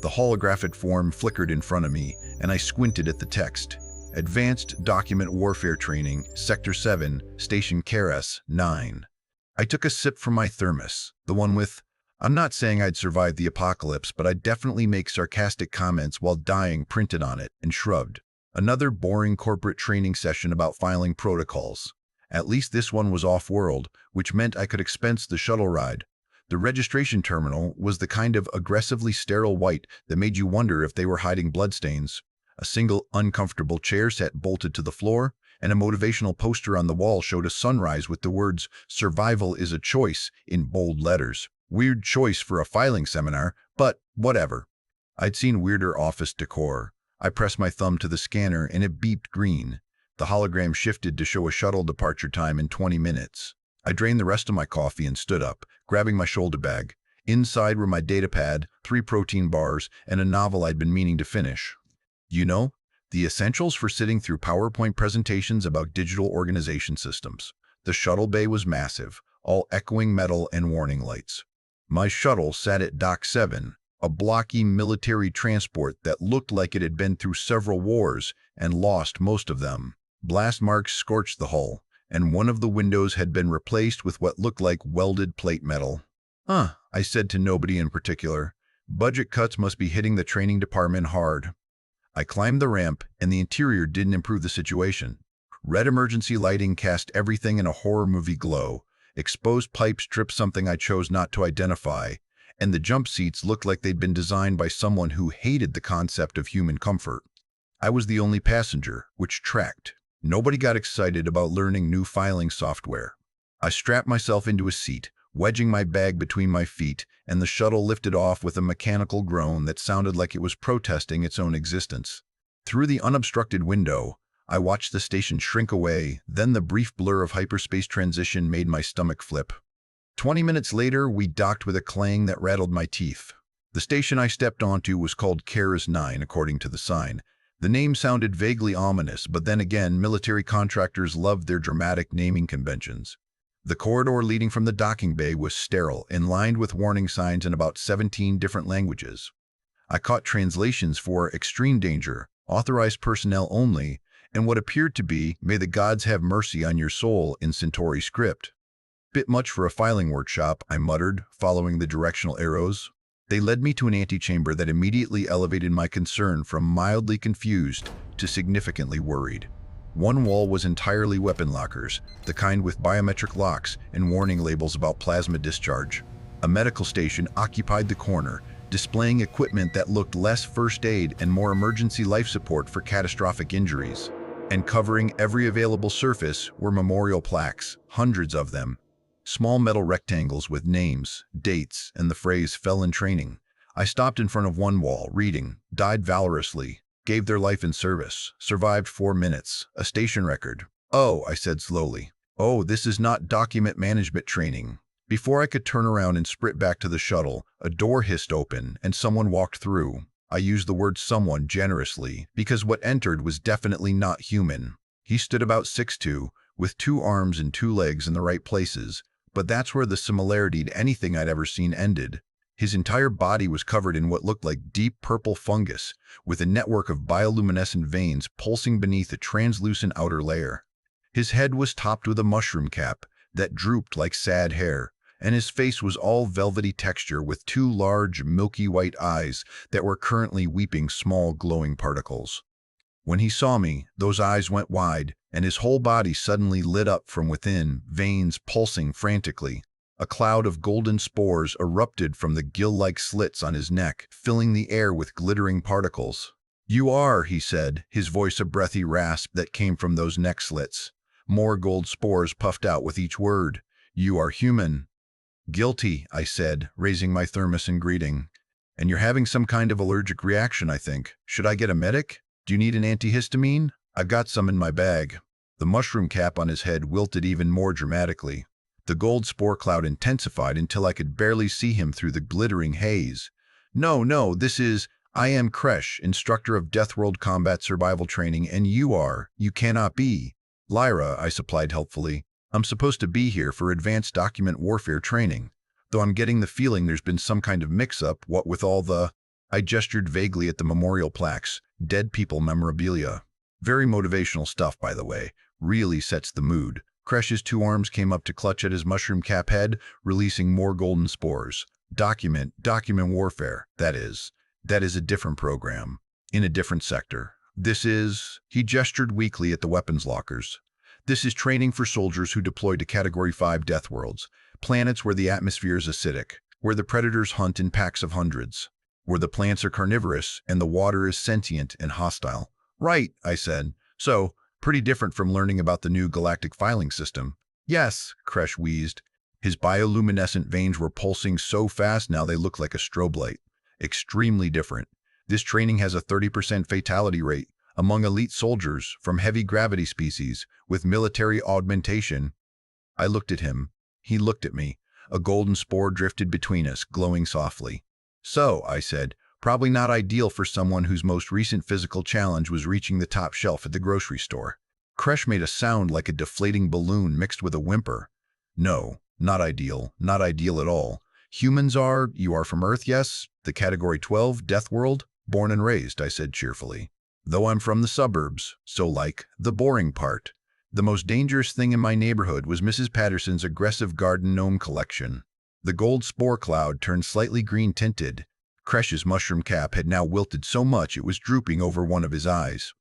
The holographic form flickered in front of me, and I squinted at the text. Advanced Document Warfare Training, Sector 7, Station Keras 9. I took a sip from my thermos, the one with, "I'm not saying I'd survive the apocalypse, but I'd definitely make sarcastic comments while dying" printed on it, and shrugged. Another boring corporate training session about filing protocols. At least this one was off-world, which meant I could expense the shuttle ride. The registration terminal was the kind of aggressively sterile white that made you wonder if they were hiding bloodstains. A single uncomfortable chair set bolted to the floor, and a motivational poster on the wall showed a sunrise with the words, "Survival is a choice," in bold letters. Weird choice for a filing seminar, but whatever. I'd seen weirder office decor. I pressed my thumb to the scanner and it beeped green. The hologram shifted to show a shuttle departure time in 20 minutes. I drained the rest of my coffee and stood up, grabbing my shoulder bag. Inside were my datapad, 3 protein bars, and a novel I'd been meaning to finish. You know, the essentials for sitting through PowerPoint presentations about digital organization systems. The shuttle bay was massive, all echoing metal and warning lights. My shuttle sat at Dock 7, a blocky military transport that looked like it had been through several wars and lost most of them. Blast marks scorched the hull, and one of the windows had been replaced with what looked like welded plate metal. I said to nobody in particular. Budget cuts must be hitting the training department hard. I climbed the ramp, and the interior didn't improve the situation. Red emergency lighting cast everything in a horror movie glow. Exposed pipes dripped something I chose not to identify, and the jump seats looked like they'd been designed by someone who hated the concept of human comfort. I was the only passenger, which tracked. Nobody got excited about learning new filing software. I strapped myself into a seat, wedging my bag between my feet, and the shuttle lifted off with a mechanical groan that sounded like it was protesting its own existence. Through the unobstructed window, I watched the station shrink away, then the brief blur of hyperspace transition made my stomach flip. 20 minutes later, we docked with a clang that rattled my teeth. The station I stepped onto was called Keras 9, according to the sign. The name sounded vaguely ominous, but then again, military contractors loved their dramatic naming conventions. The corridor leading from the docking bay was sterile and lined with warning signs in about 17 different languages. I caught translations for "extreme danger," "authorized personnel only," and what appeared to be "May the gods have mercy on your soul" in Centauri script. Bit much for a filing workshop, I muttered, following the directional arrows. They led me to an antechamber that immediately elevated my concern from mildly confused to significantly worried. One wall was entirely weapon lockers, the kind with biometric locks and warning labels about plasma discharge. A medical station occupied the corner, displaying equipment that looked less first aid and more emergency life support for catastrophic injuries. And covering every available surface were memorial plaques, hundreds of them. Small metal rectangles with names, dates, and the phrase "fell in training." I stopped in front of one wall, reading, "Died valorously, gave their life in service, survived 4 minutes, a station record." "Oh," I said slowly. "Oh, this is not document management training." Before I could turn around and sprint back to the shuttle, a door hissed open and someone walked through. I used the word "someone" generously, because what entered was definitely not human. He stood about 6'2", with 2 arms and 2 legs in the right places, but that's where the similarity to anything I'd ever seen ended. His entire body was covered in what looked like deep purple fungus, with a network of bioluminescent veins pulsing beneath a translucent outer layer. His head was topped with a mushroom cap that drooped like sad hair, and his face was all velvety texture with 2 large, milky white eyes that were currently weeping small glowing particles. When he saw me, those eyes went wide, and his whole body suddenly lit up from within, veins pulsing frantically. A cloud of golden spores erupted from the gill-like slits on his neck, filling the air with glittering particles. "You are," he said, his voice a breathy rasp that came from those neck slits. More gold spores puffed out with each word. "You are human." "Guilty," I said, raising my thermos in greeting. "And you're having some kind of allergic reaction, I think. Should I get a medic? Do you need an antihistamine? I've got some in my bag." The mushroom cap on his head wilted even more dramatically. The gold spore cloud intensified until I could barely see him through the glittering haze. No, I am Kresh, instructor of deathworld combat survival training, and you cannot be." "Lyra," I supplied helpfully. "I'm supposed to be here for advanced document warfare training, though I'm getting the feeling there's been some kind of mix-up, what with all the..." I gestured vaguely at the memorial plaques, dead people memorabilia. Very motivational stuff, by the way. Really sets the mood. Kresh's two arms came up to clutch at his mushroom cap head, releasing more golden spores. Document warfare, that is. That is a different program. In a different sector. He gestured weakly at the weapons lockers. This is training for soldiers who deploy to Category 5 death worlds, planets where the atmosphere is acidic, where the predators hunt in packs of hundreds, where the plants are carnivorous and the water is sentient and hostile. Right, I said. So, pretty different from learning about the new galactic filing system. Yes, Kresh wheezed. His bioluminescent veins were pulsing so fast now they looked like a strobe light. Extremely different. This training has a 30% fatality rate among elite soldiers from heavy gravity species with military augmentation. I looked at him. He looked at me. A golden spore drifted between us, glowing softly. So, I said, probably not ideal for someone whose most recent physical challenge was reaching the top shelf at the grocery store. Kresh made a sound like a deflating balloon mixed with a whimper. No, not ideal at all. Humans are, you are from Earth, yes? The Category 12, Death World? Born and raised, I said cheerfully. Though I'm from the suburbs, so like, the boring part. The most dangerous thing in my neighborhood was Mrs. Patterson's aggressive garden gnome collection. The gold spore cloud turned slightly green-tinted. Kresh's mushroom cap had now wilted so much it was drooping over one of his eyes.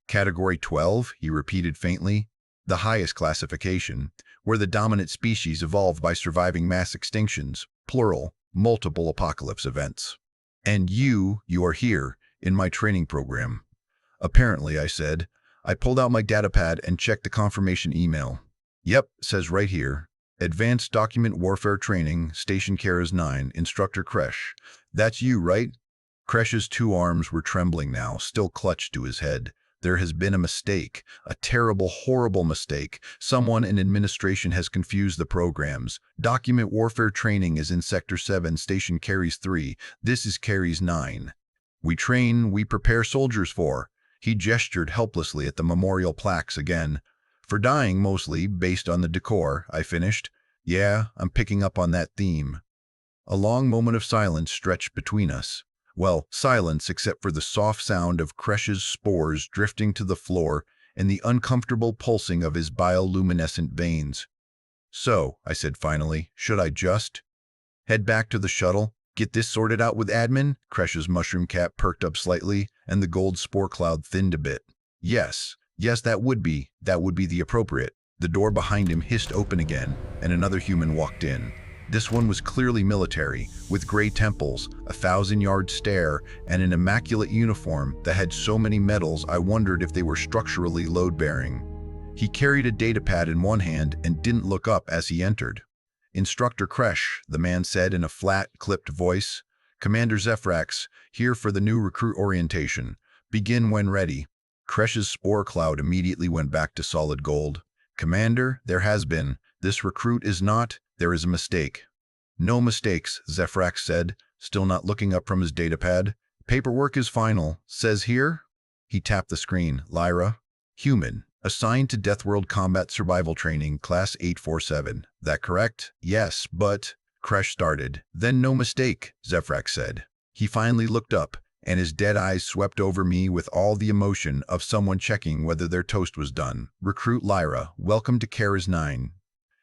Category 12, he repeated faintly. The highest classification, where the dominant species evolved by surviving mass extinctions, plural, multiple apocalypse events. And you are here, in my training program. Apparently, I said. I pulled out my datapad and checked the confirmation email. Yep, says right here. Advanced Document Warfare Training, Station Keras 9, Instructor Kresh. That's you, right? Kresh's two arms were trembling now, still clutched to his head. There has been a mistake, a terrible, horrible mistake. Someone in administration has confused the programs. Document Warfare Training is in Sector 7, Station Keras 3. This is Keras 9. We train, we prepare soldiers for. He gestured helplessly at the memorial plaques again. For dying, mostly, based on the decor, I finished. Yeah, I'm picking up on that theme. A long moment of silence stretched between us. Well, silence except for the soft sound of Kresh's spores drifting to the floor and the uncomfortable pulsing of his bioluminescent veins. So, I said finally, should I just head back to the shuttle? Get this sorted out with admin? Kresh's mushroom cap perked up slightly, and the gold spore cloud thinned a bit. Yes, that would be the appropriate. The door behind him hissed open again, and another human walked in. This one was clearly military, with gray temples, a 1,000-yard stare, and an immaculate uniform that had so many medals I wondered if they were structurally load-bearing. He carried a datapad in one hand and didn't look up as he entered. Instructor Kresh, the man said in a flat, clipped voice. Commander Zephrax, here for the new recruit orientation. Begin when ready. Kresh's spore cloud immediately went back to solid gold. Commander, there has been. This recruit is not. There is a mistake. No mistakes, Zephrax said, still not looking up from his datapad. Paperwork is final. Says here. He tapped the screen. Lyra. Human. Assigned to Deathworld Combat Survival Training, Class 847. That correct? Yes, but... Kresh started. Then no mistake, Zephrax said. He finally looked up, and his dead eyes swept over me with all the emotion of someone checking whether their toast was done. Recruit Lyra, welcome to Keras 9.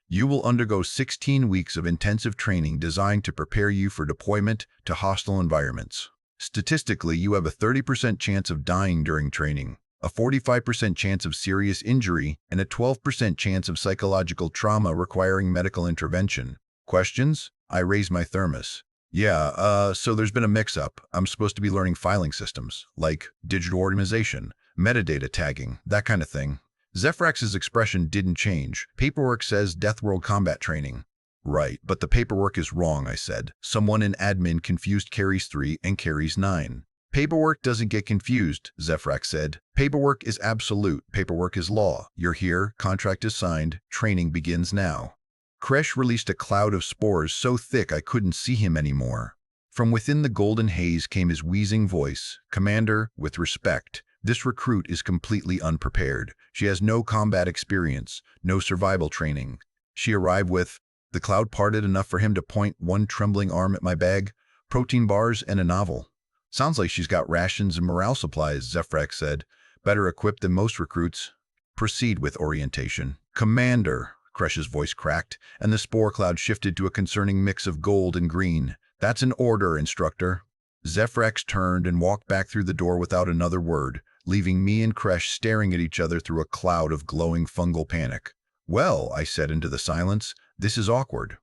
You will undergo 16 weeks of intensive training designed to prepare you for deployment to hostile environments. Statistically, you have a 30% chance of dying during training, a 45% chance of serious injury, and a 12% chance of psychological trauma requiring medical intervention. Questions? I raised my thermos. Yeah, so there's been a mix-up. I'm supposed to be learning filing systems, like digital organization, metadata tagging, that kind of thing. Zephrax's expression didn't change. Paperwork says Deathworld Combat Training. Right, but the paperwork is wrong, I said. Someone in admin confused Keras 3 and Keras 9. Paperwork doesn't get confused, Zephrax said. Paperwork is absolute. Paperwork is law. You're here, contract is signed, training begins now. Kresh released a cloud of spores so thick I couldn't see him anymore. From within the golden haze came his wheezing voice. Commander, with respect, this recruit is completely unprepared. She has no combat experience, no survival training. She arrived with... The cloud parted enough for him to point one trembling arm at my bag. Protein bars and a novel. Sounds like she's got rations and morale supplies, Zephrax said. Better equipped than most recruits. Proceed with orientation. Commander, Kresh's voice cracked, and the spore cloud shifted to a concerning mix of gold and green. That's an order, instructor. Zephrax turned and walked back through the door without another word, leaving me and Kresh staring at each other through a cloud of glowing fungal panic. Well, I said into the silence, this is awkward.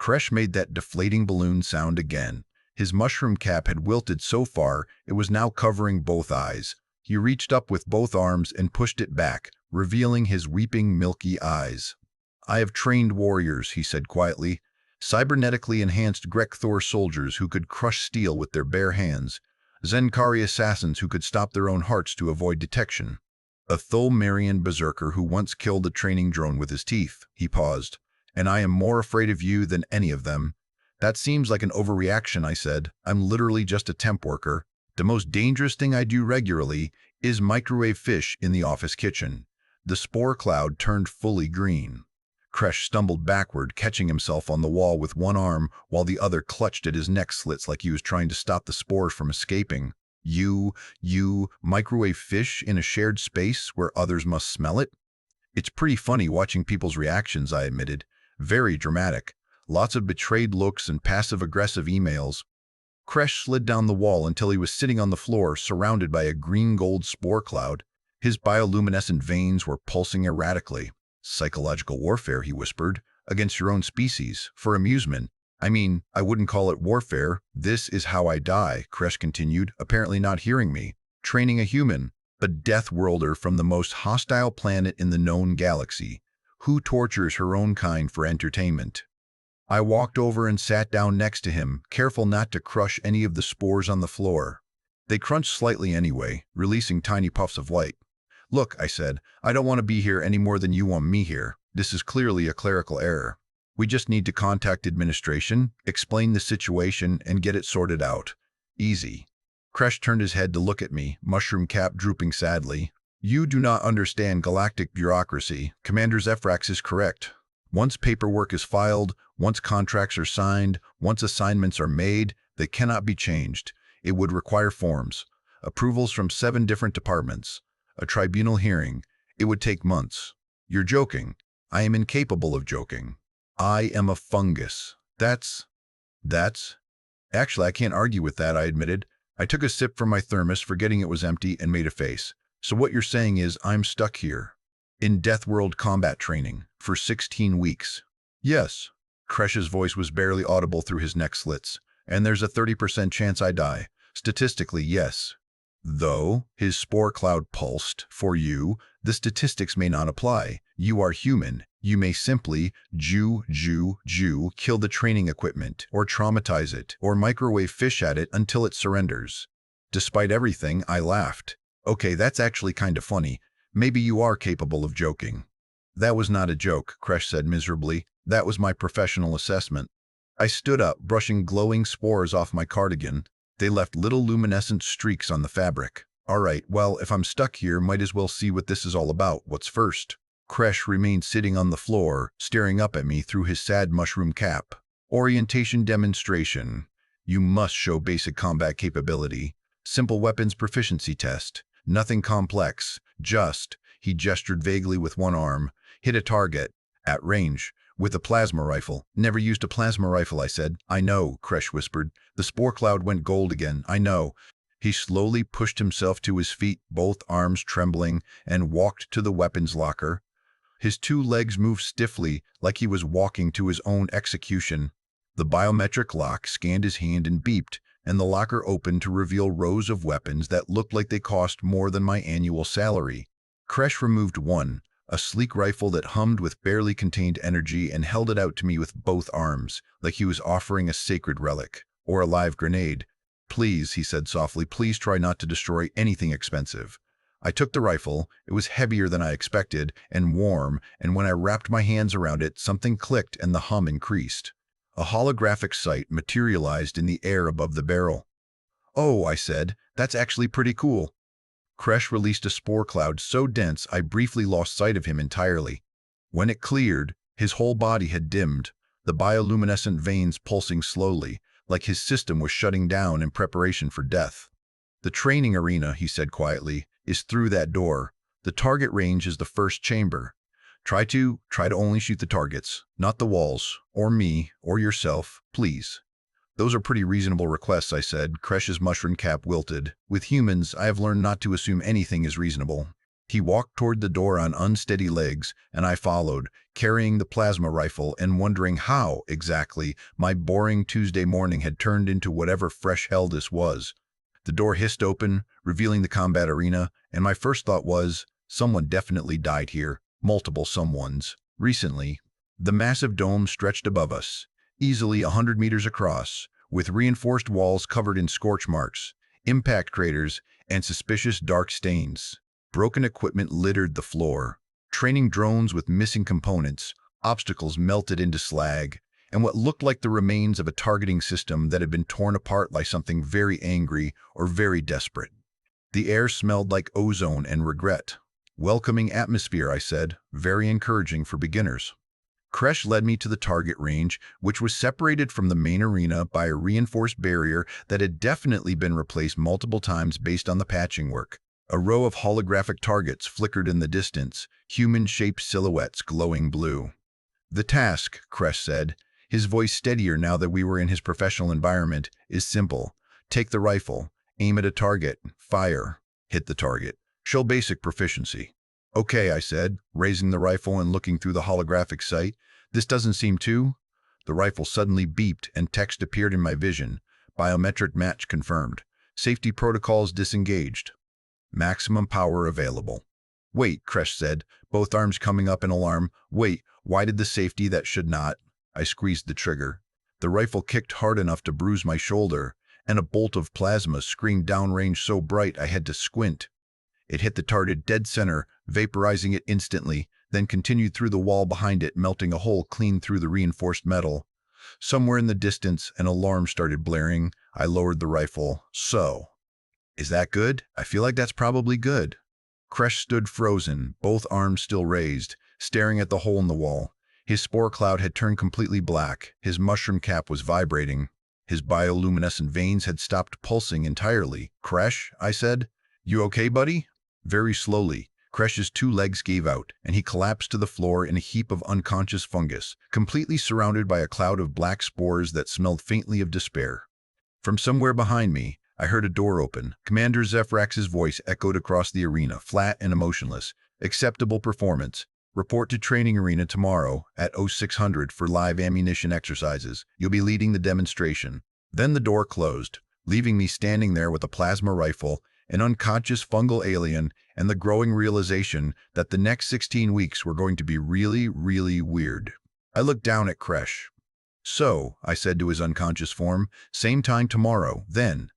Kresh made that deflating balloon sound again. His mushroom cap had wilted so far it was now covering both eyes. He reached up with both arms and pushed it back, revealing his weeping, milky eyes. I have trained warriors, he said quietly, cybernetically enhanced Grek-Thor soldiers who could crush steel with their bare hands, Zenkari assassins who could stop their own hearts to avoid detection, a Thulmarian berserker who once killed a training drone with his teeth. He paused. And I am more afraid of you than any of them. That seems like an overreaction, I said. I'm literally just a temp worker. The most dangerous thing I do regularly is microwave fish in the office kitchen. The spore cloud turned fully green. Kresh stumbled backward, catching himself on the wall with one arm while the other clutched at his neck slits like he was trying to stop the spores from escaping. You microwave fish in a shared space where others must smell it? It's pretty funny watching people's reactions, I admitted. Very dramatic. Lots of betrayed looks and passive-aggressive emails. Kresh slid down the wall until he was sitting on the floor, surrounded by a green-gold spore cloud. His bioluminescent veins were pulsing erratically. Psychological warfare, he whispered, against your own species, for amusement. I mean, I wouldn't call it warfare. This is how I die, Kresh continued, apparently not hearing me. Training a human, a deathworlder from the most hostile planet in the known galaxy, who tortures her own kind for entertainment. I walked over and sat down next to him, careful not to crush any of the spores on the floor. They crunched slightly anyway, releasing tiny puffs of light. Look, I said, I don't want to be here any more than you want me here. This is clearly a clerical error. We just need to contact administration, explain the situation, and get it sorted out. Easy. Kresh turned his head to look at me, mushroom cap drooping sadly. You do not understand galactic bureaucracy. Commander Zephrax is correct. Once paperwork is filed, once contracts are signed, once assignments are made, they cannot be changed. It would require forms, approvals from 7 different departments, a tribunal hearing. It would take months. You're joking. I am incapable of joking. I am a fungus. That's... Actually, I can't argue with that, I admitted. I took a sip from my thermos, forgetting it was empty, and made a face. So what you're saying is I'm stuck here, in deathworld combat training, for 16 weeks. Yes. Kresh's voice was barely audible through his neck slits. And there's a 30% chance I die. Statistically, yes. Though, his spore cloud pulsed, for you, the statistics may not apply. You are human. You may simply, kill the training equipment, or traumatize it, or microwave fish at it until it surrenders. Despite everything, I laughed. Okay, that's actually kind of funny. Maybe you are capable of joking. That was not a joke, Kresh said miserably. That was my professional assessment. I stood up, brushing glowing spores off my cardigan. They left little luminescent streaks on the fabric. All right, well, if I'm stuck here, might as well see what this is all about. What's first? Kresh remained sitting on the floor, staring up at me through his sad mushroom cap. Orientation demonstration. You must show basic combat capability. Simple weapons proficiency test. Nothing complex. Just, he gestured vaguely with one arm, hit a target, at range, with a plasma rifle. Never used a plasma rifle, I said. I know, Kresh whispered. The spore cloud went gold again. I know. He slowly pushed himself to his feet, both arms trembling, and walked to the weapons locker. His 2 legs moved stiffly, like he was walking to his own execution. The biometric lock scanned his hand and beeped, and the locker opened to reveal rows of weapons that looked like they cost more than my annual salary. Kresh removed one, a sleek rifle that hummed with barely contained energy, and held it out to me with both arms, like he was offering a sacred relic, or a live grenade. Please, he said softly, please try not to destroy anything expensive. I took the rifle. It was heavier than I expected, and warm, and when I wrapped my hands around it, something clicked and the hum increased. A holographic sight materialized in the air above the barrel. Oh, I said, that's actually pretty cool. Kresh released a spore cloud so dense I briefly lost sight of him entirely. When it cleared, his whole body had dimmed, the bioluminescent veins pulsing slowly, like his system was shutting down in preparation for death. "The training arena," he said quietly, "is through that door. The target range is the first chamber. Try to only shoot the targets, not the walls, or me, or yourself, please." "Those are pretty reasonable requests," I said. Kresh's mushroom cap wilted. "With humans, I have learned not to assume anything is reasonable." He walked toward the door on unsteady legs, and I followed, carrying the plasma rifle and wondering how, exactly, my boring Tuesday morning had turned into whatever fresh hell this was. The door hissed open, revealing the combat arena, and my first thought was, someone definitely died here. Multiple someones. Recently. The massive dome stretched above us, easily 100 meters across, with reinforced walls covered in scorch marks, impact craters, and suspicious dark stains. Broken equipment littered the floor. Training drones with missing components, obstacles melted into slag, and what looked like the remains of a targeting system that had been torn apart by something very angry or very desperate. The air smelled like ozone and regret. "Welcoming atmosphere," I said, "very encouraging for beginners." Kresh led me to the target range, which was separated from the main arena by a reinforced barrier that had definitely been replaced multiple times based on the patching work. A row of holographic targets flickered in the distance, human-shaped silhouettes glowing blue. "The task," Kresh said, his voice steadier now that we were in his professional environment, "is simple. Take the rifle, aim at a target, fire, hit the target. Show basic proficiency." "Okay," I said, raising the rifle and looking through the holographic sight. "This doesn't seem too—" The rifle suddenly beeped and text appeared in my vision. "Biometric match confirmed. Safety protocols disengaged. Maximum power available." "Wait," Kresh said, both arms coming up in alarm. "Wait, why did the safety that should not?" I squeezed the trigger. The rifle kicked hard enough to bruise my shoulder, and a bolt of plasma screamed downrange so bright I had to squint. It hit the target dead center, vaporizing it instantly, then continued through the wall behind it, melting a hole clean through the reinforced metal. Somewhere in the distance, an alarm started blaring. I lowered the rifle. "So, is that good? I feel like that's probably good." Kresh stood frozen, both arms still raised, staring at the hole in the wall. His spore cloud had turned completely black. His mushroom cap was vibrating. His bioluminescent veins had stopped pulsing entirely. "Kresh," I said, "you okay, buddy?" Very slowly, Kresh's two legs gave out, and he collapsed to the floor in a heap of unconscious fungus, completely surrounded by a cloud of black spores that smelled faintly of despair. From somewhere behind me, I heard a door open. Commander Zephrax's voice echoed across the arena, flat and emotionless. "Acceptable performance. Report to training arena tomorrow at 0600 for live ammunition exercises. You'll be leading the demonstration." Then the door closed, leaving me standing there with a plasma rifle, an unconscious fungal alien, and the growing realization that the next 16 weeks were going to be really, really weird. I looked down at Kresh. "So," I said to his unconscious form, "same time tomorrow, then."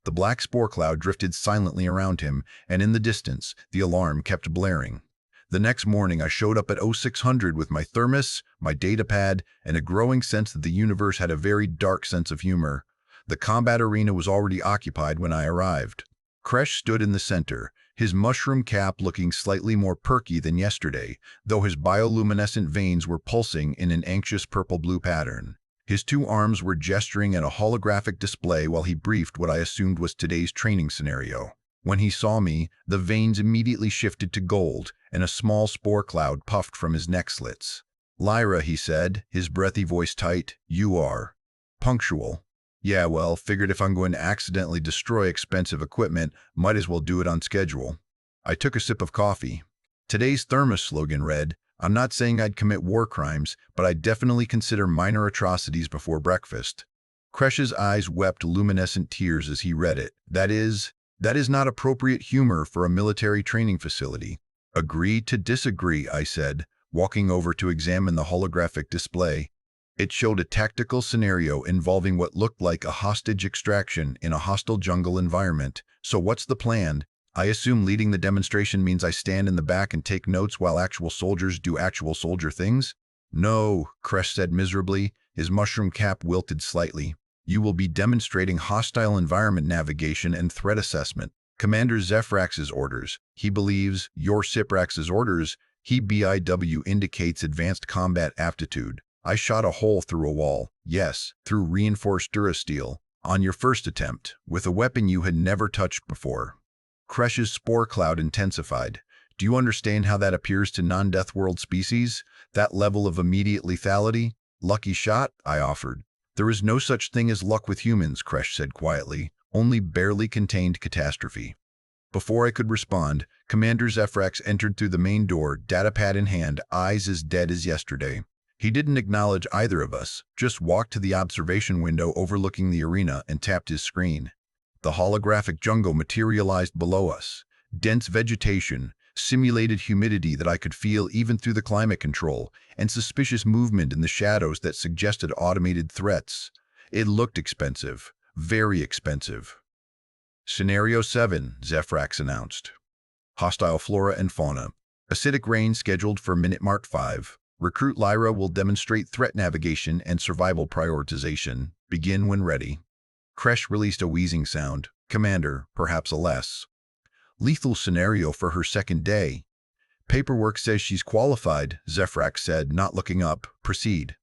The black spore cloud drifted silently around him, and in the distance, the alarm kept blaring. The next morning I showed up at 0600 with my thermos, my datapad, and a growing sense that the universe had a very dark sense of humor. The combat arena was already occupied when I arrived. Kresh stood in the center, his mushroom cap looking slightly more perky than yesterday, though his bioluminescent veins were pulsing in an anxious purple-blue pattern. His two arms were gesturing at a holographic display while he briefed what I assumed was today's training scenario. When he saw me, the veins immediately shifted to gold, and a small spore cloud puffed from his neck slits. "Lyra," he said, his breathy voice tight, "you are punctual." "Yeah, well, figured if I'm going to accidentally destroy expensive equipment, might as well do it on schedule." I took a sip of coffee. Today's thermos slogan read, "I'm not saying I'd commit war crimes, but I'd definitely consider minor atrocities before breakfast." Kresh's eyes wept luminescent tears as he read it. That is not appropriate humor for a military training facility." "Agree to disagree," I said, walking over to examine the holographic display. It showed a tactical scenario involving what looked like a hostage extraction in a hostile jungle environment. "So what's the plan?" "I assume leading the demonstration means I stand in the back and take notes while actual soldiers do actual soldier things?" "No," Kresh said miserably, his mushroom cap wilted slightly. "You will be demonstrating hostile environment navigation and threat assessment. Commander Zephrax's orders. He believes your Zephrax's orders. He BIW indicates advanced combat aptitude. I shot a hole through a wall, yes, through reinforced durasteel, on your first attempt, with a weapon you had never touched before. Kresh's spore cloud intensified. Do you understand how that appears to non-deathworld species? That level of immediate lethality? Lucky shot, I offered. There is no such thing as luck with humans, Kresh said quietly, only barely contained catastrophe. Before I could respond, Commander Zephrax entered through the main door, datapad in hand, eyes as dead as yesterday. He didn't acknowledge either of us, just walked to the observation window overlooking the arena and tapped his screen. The holographic jungle materialized below us. Dense vegetation, simulated humidity that I could feel even through the climate control, and suspicious movement in the shadows that suggested automated threats. It looked expensive, very expensive. Scenario 7, Zephrax announced. Hostile flora and fauna. Acidic rain scheduled for minute mark 5. Recruit Lyra will demonstrate threat navigation and survival prioritization. Begin when ready. Kresh released a wheezing sound. Commander, perhaps a less lethal scenario for her second day. Paperwork says she's qualified, Zephrax said, not looking up. Proceed.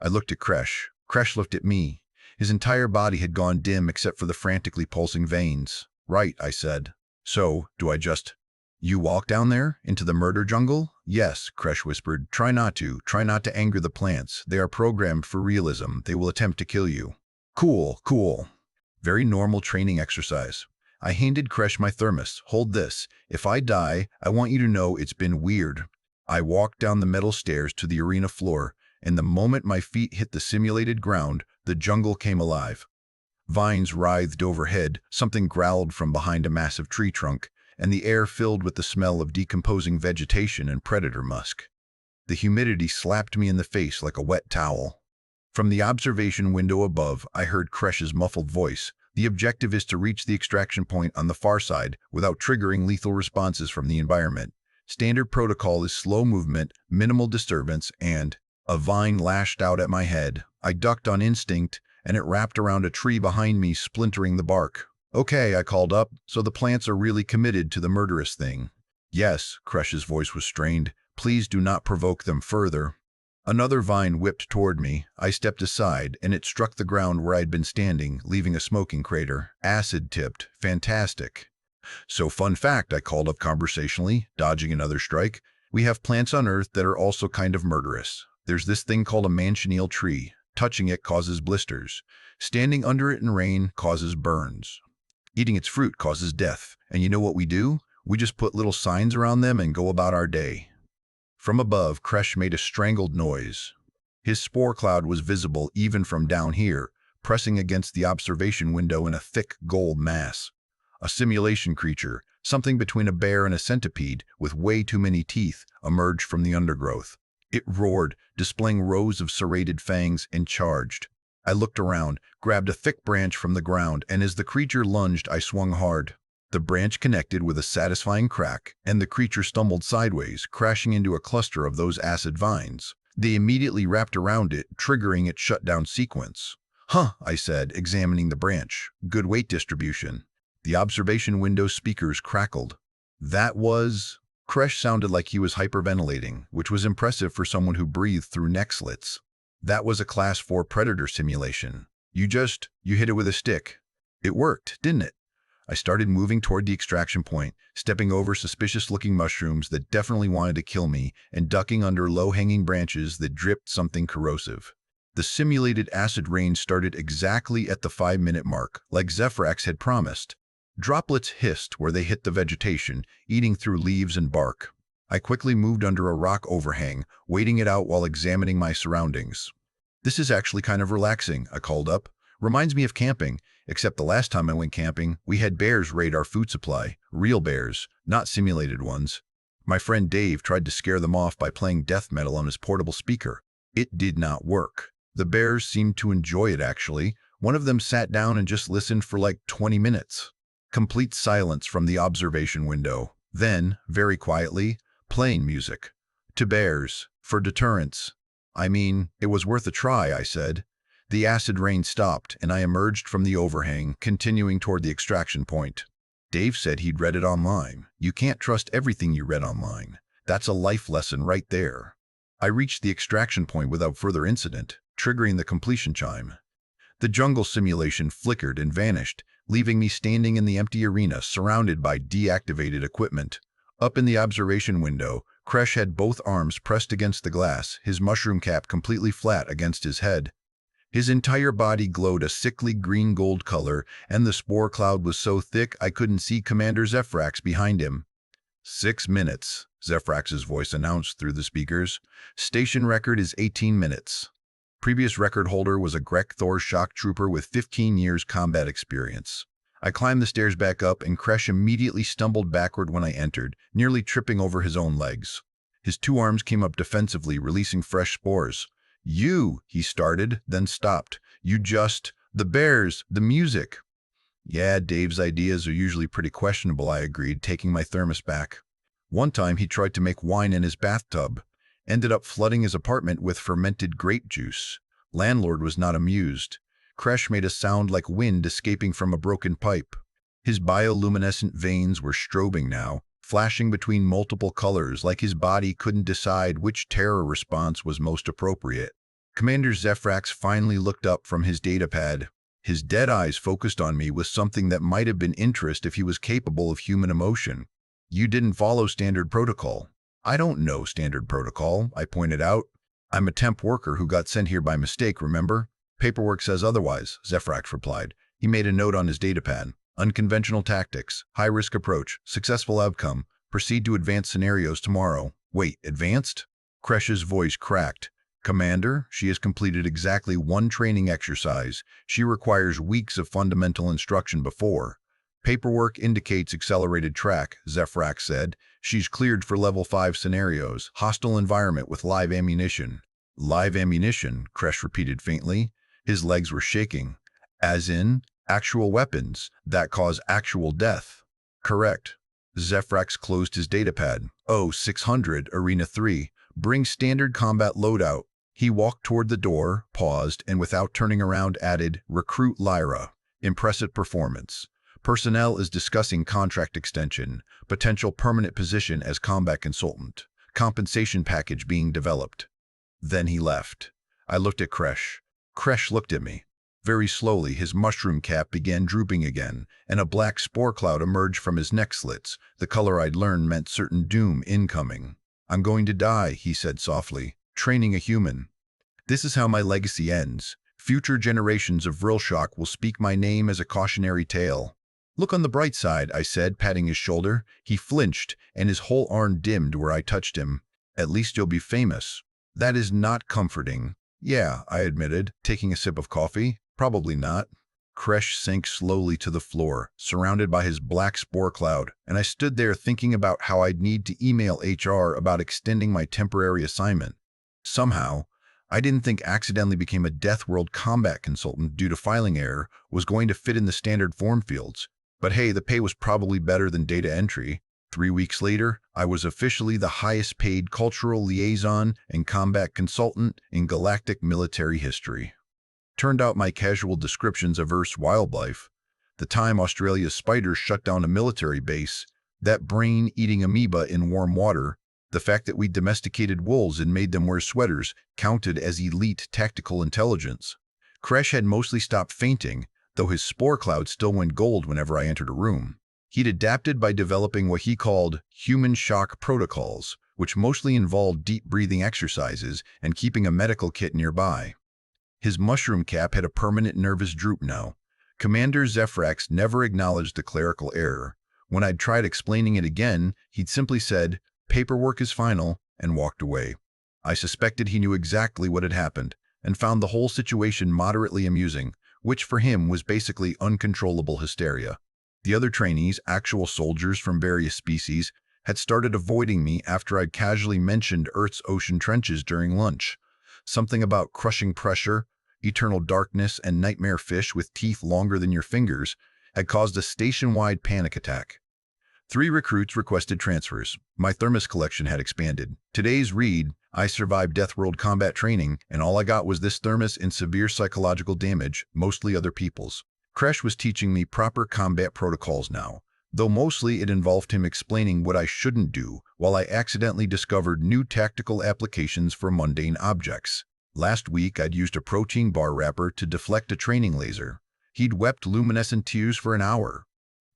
I looked at Kresh. Kresh looked at me. His entire body had gone dim except for the frantically pulsing veins. Right, I said. So, do I just... You walk down there? Into the murder jungle? Yes, Kresh whispered. Try not to anger the plants. They are programmed for realism. They will attempt to kill you. Cool, cool. Very normal training exercise. I handed Kresh my thermos. Hold this. If I die, I want you to know it's been weird. I walked down the metal stairs to the arena floor, and the moment my feet hit the simulated ground, the jungle came alive. Vines writhed overhead, something growled from behind a massive tree trunk, and the air filled with the smell of decomposing vegetation and predator musk. The humidity slapped me in the face like a wet towel. From the observation window above, I heard Kresh's muffled voice. The objective is to reach the extraction point on the far side without triggering lethal responses from the environment. Standard protocol is slow movement, minimal disturbance, and... A vine lashed out at my head. I ducked on instinct, and it wrapped around a tree behind me, splintering the bark. Okay, I called up, so the plants are really committed to the murderous thing. Yes, Kresh's voice was strained. Please do not provoke them further. Another vine whipped toward me. I stepped aside, and it struck the ground where I'd been standing, leaving a smoking crater. Acid-tipped. Fantastic. So fun fact, I called up conversationally, dodging another strike. We have plants on Earth that are also kind of murderous. There's this thing called a manchineel tree. Touching it causes blisters. Standing under it in rain causes burns. Eating its fruit causes death. And you know what we do? We just put little signs around them and go about our day. From above, Kresh made a strangled noise. His spore cloud was visible even from down here, pressing against the observation window in a thick gold mass. A simulation creature, something between a bear and a centipede, with way too many teeth, emerged from the undergrowth. It roared, displaying rows of serrated fangs, and charged. I looked around, grabbed a thick branch from the ground, and as the creature lunged, I swung hard. The branch connected with a satisfying crack, and the creature stumbled sideways, crashing into a cluster of those acid vines. They immediately wrapped around it, triggering its shutdown sequence. Huh, I said, examining the branch. Good weight distribution. The observation window speakers crackled. That was... Kresh sounded like he was hyperventilating, which was impressive for someone who breathed through neck slits. That was a Class 4 predator simulation. You hit it with a stick. It worked, didn't it? I started moving toward the extraction point, stepping over suspicious-looking mushrooms that definitely wanted to kill me and ducking under low-hanging branches that dripped something corrosive. The simulated acid rain started exactly at the 5-minute mark, like Zephrax had promised. Droplets hissed where they hit the vegetation, eating through leaves and bark. I quickly moved under a rock overhang, waiting it out while examining my surroundings. This is actually kind of relaxing, I called up. Reminds me of camping, except the last time I went camping, we had bears raid our food supply. Real bears, not simulated ones. My friend Dave tried to scare them off by playing death metal on his portable speaker. It did not work. The bears seemed to enjoy it, actually. One of them sat down and just listened for like 20 minutes. Complete silence from the observation window. Then, very quietly, playing music. To bears, for deterrence. I mean, it was worth a try, I said. The acid rain stopped, and I emerged from the overhang, continuing toward the extraction point. Dave said he'd read it online. You can't trust everything you read online. That's a life lesson right there. I reached the extraction point without further incident, triggering the completion chime. The jungle simulation flickered and vanished, leaving me standing in the empty arena surrounded by deactivated equipment. Up in the observation window, Kresh had both arms pressed against the glass, his mushroom cap completely flat against his head. His entire body glowed a sickly green-gold color, and the spore cloud was so thick I couldn't see Commander Zephrax behind him. 6 minutes, Zephrax's voice announced through the speakers. Station record is 18 minutes. Previous record holder was a Grek Thor shock trooper with 15 years combat experience. I climbed the stairs back up, and Kresh immediately stumbled backward when I entered, nearly tripping over his own legs. His two arms came up defensively, releasing fresh spores. "You," he started, then stopped. The bears, the music." "Yeah, Dave's ideas are usually pretty questionable," I agreed, taking my thermos back. One time he tried to make wine in his bathtub. Ended up flooding his apartment with fermented grape juice. Landlord was not amused. Kresh made a sound like wind escaping from a broken pipe. His bioluminescent veins were strobing now, flashing between multiple colors like his body couldn't decide which terror response was most appropriate. Commander Zephrax finally looked up from his datapad. His dead eyes focused on me with something that might have been interest if he was capable of human emotion. "You didn't follow standard protocol." "I don't know standard protocol," I pointed out. "I'm a temp worker who got sent here by mistake, remember? Paperwork says otherwise," Zephrax replied. He made a note on his datapad. "Unconventional tactics, high-risk approach, successful outcome, proceed to advanced scenarios tomorrow." "Wait, advanced?" Kresh's voice cracked. "Commander, she has completed exactly one training exercise. She requires weeks of fundamental instruction before." "Paperwork indicates accelerated track," Zephrax said. "She's cleared for level 5 scenarios, hostile environment with live ammunition." "Live ammunition," Kresh repeated faintly. His legs were shaking. "As in, actual weapons that cause actual death." "Correct." Zephrax closed his datapad. "Oh, 600, Arena 3. Bring standard combat loadout." He walked toward the door, paused, and without turning around added, "Recruit Lyra. Impressive performance. Personnel is discussing contract extension, potential permanent position as combat consultant, compensation package being developed." Then he left. I looked at Kresh. Kresh looked at me. Very slowly, his mushroom cap began drooping again, and a black spore cloud emerged from his neck slits. The color I'd learned meant certain doom incoming. "I'm going to die," he said softly, "training a human. This is how my legacy ends. Future generations of Vrilshock will speak my name as a cautionary tale." "Look on the bright side," I said, patting his shoulder. He flinched, and his whole arm dimmed where I touched him. "At least you'll be famous." "That is not comforting." "Yeah," I admitted, taking a sip of coffee. "Probably not." Kresh sank slowly to the floor, surrounded by his black spore cloud, and I stood there thinking about how I'd need to email HR about extending my temporary assignment. Somehow, I didn't think accidentally became a deathworld combat consultant due to filing error was going to fit in the standard form fields. But hey, the pay was probably better than data entry. 3 weeks later, I was officially the highest paid cultural liaison and combat consultant in galactic military history. Turned out my casual descriptions averse wildlife. The time Australia's spiders shut down a military base, that brain-eating amoeba in warm water, the fact that we domesticated wolves and made them wear sweaters counted as elite tactical intelligence. Kresh had mostly stopped fainting, though his spore cloud still went gold whenever I entered a room. He'd adapted by developing what he called human shock protocols, which mostly involved deep breathing exercises and keeping a medical kit nearby. His mushroom cap had a permanent nervous droop now. Commander Zephrax never acknowledged the clerical error. When I'd tried explaining it again, he'd simply said, "Paperwork is final," and walked away. I suspected he knew exactly what had happened, and found the whole situation moderately amusing, which for him was basically uncontrollable hysteria. The other trainees, actual soldiers from various species, had started avoiding me after I'd casually mentioned Earth's ocean trenches during lunch. Something about crushing pressure, eternal darkness, and nightmare fish with teeth longer than your fingers had caused a station-wide panic attack. 3 recruits requested transfers. My thermos collection had expanded. Today's read, I survived deathworld combat training, and all I got was this thermos in severe psychological damage, mostly other people's. Kresh was teaching me proper combat protocols now. though mostly it involved him explaining what I shouldn't do while I accidentally discovered new tactical applications for mundane objects. Last week, I'd used a protein bar wrapper to deflect a training laser. He'd wept luminescent tears for an hour.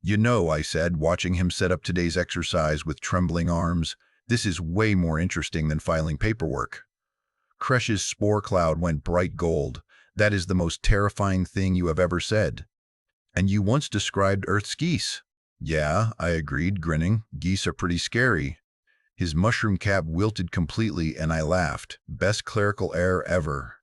"You know," I said, watching him set up today's exercise with trembling arms, "this is way more interesting than filing paperwork." Kresh's spore cloud went bright gold. "That is the most terrifying thing you have ever said." "And you once described Earth's geese." "Yeah," I agreed, grinning. "Geese are pretty scary." His mushroom cap wilted completely and I laughed. Best clerical error ever.